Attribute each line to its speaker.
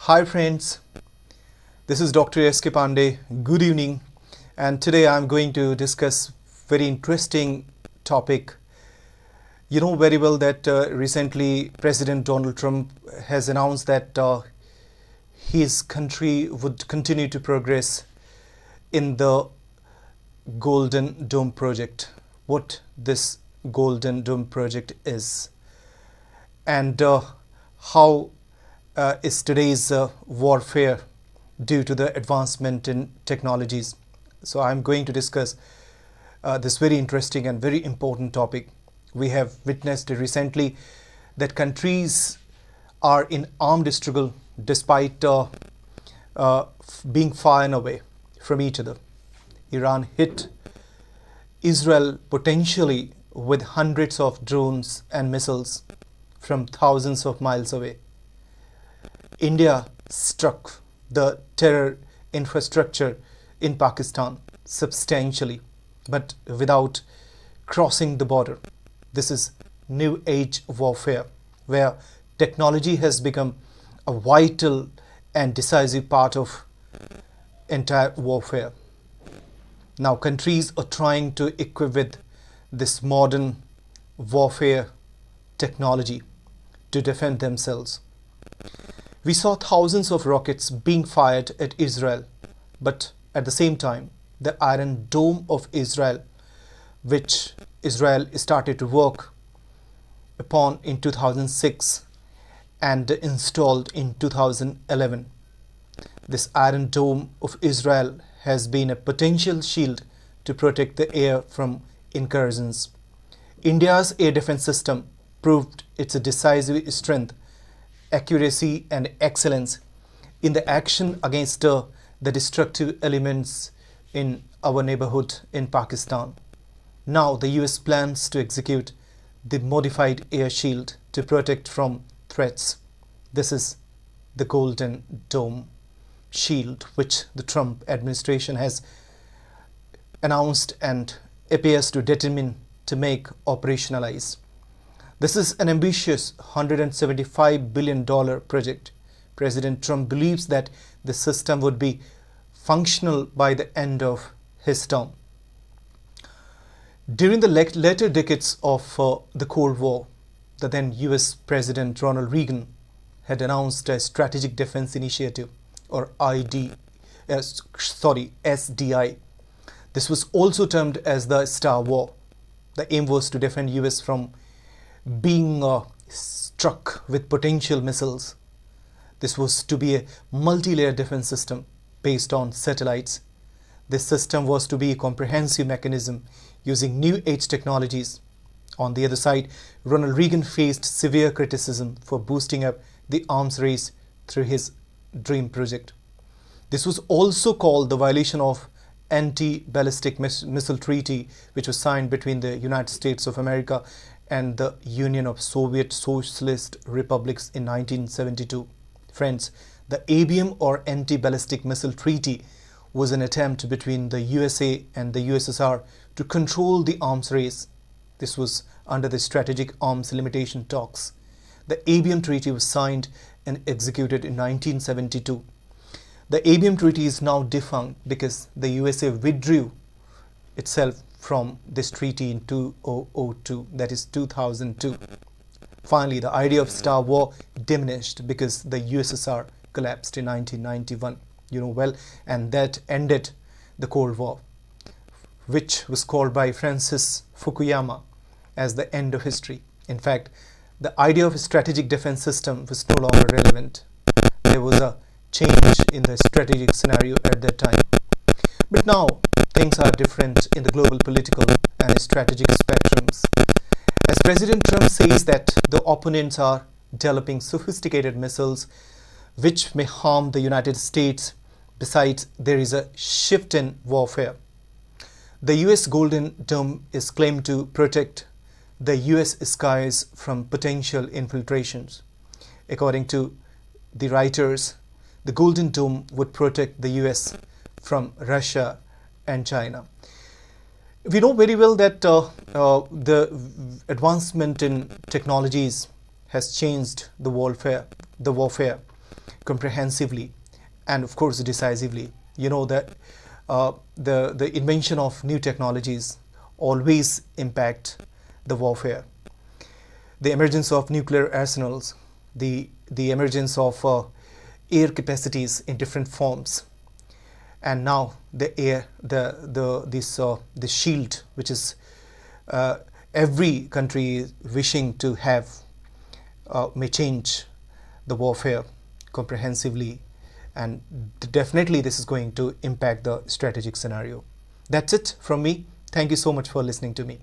Speaker 1: Hi friends, this is Dr. S.K. Pandey. Good evening, and today I'm going to discuss very interesting topic. You know very well that recently President Donald Trump has announced that his country would continue to progress in the Golden Dome project. What this Golden Dome project is, and how is today's warfare due to the advancement in technologies. So I'm going to discuss this very interesting and very important topic. We have witnessed recently that countries are in armed struggle despite being far and away from each other. Iran hit Israel potentially with hundreds of drones and missiles from thousands of miles away. India struck the terror infrastructure in Pakistan substantially, but without crossing the border. This is new age warfare, where technology has become a vital and decisive part of entire warfare. Now countries are trying to equip with this modern warfare technology to defend themselves. We saw thousands of rockets being fired at Israel, but at the same time, the Iron Dome of Israel, which Israel started to work upon in 2006 and installed in 2011. This Iron Dome of Israel has been a potential shield to protect the air from incursions. India's air defense system proved its decisive strength, accuracy and excellence in the action against the destructive elements in our neighborhood in Pakistan. Now the US plans to execute the modified air shield to protect from threats. This is the Golden Dome shield, which the Trump administration has announced and appears to determine to make operationalize. This is an ambitious $175 billion project. President Trump believes that the system would be functional by the end of his term. During the later decades of the Cold War, the then US President Ronald Reagan had announced a Strategic Defense Initiative, or SDI. This was also termed as the Star War. The aim was to defend US from being struck with potential missiles. This was to be a multi-layer defense system based on satellites. This system was to be a comprehensive mechanism using new age technologies. On the other side, Ronald Reagan faced severe criticism for boosting up the arms race through his Dream Project. This was also called the violation of Anti-Ballistic Missile Treaty, which was signed between the United States of America and the Union of Soviet Socialist Republics in 1972. Friends, the ABM, or Anti-Ballistic Missile Treaty, was an attempt between the USA and the USSR to control the arms race. This was under the Strategic Arms Limitation Talks. The ABM Treaty was signed and executed in 1972. The ABM Treaty is now defunct because the USA withdrew itself from this treaty in 2002, that is 2002. Finally, the idea of Star War diminished because the USSR collapsed in 1991, you know well, and that ended the Cold War, which was called by Francis Fukuyama as the end of history. In fact, the idea of a strategic defense system was no longer relevant. There was a change in the strategic scenario at that time. But now, things are different in the global political and strategic spectrums. As President Trump says that the opponents are developing sophisticated missiles which may harm the United States. Besides, there is a shift in warfare. The US Golden Dome is claimed to protect the US skies from potential infiltrations. According to the writers, the Golden Dome would protect the US from Russia and China. We know very well that the advancement in technologies has changed the warfare. comprehensively and of course decisively. You know that the invention of new technologies always impact the warfare. The emergence of nuclear arsenals, the emergence of air capacities in different forms, and now the air the shield, which is every country is wishing to have, may change the warfare comprehensively, and definitely this is going to impact the strategic scenario. That's it from me. Thank you so much for listening to me.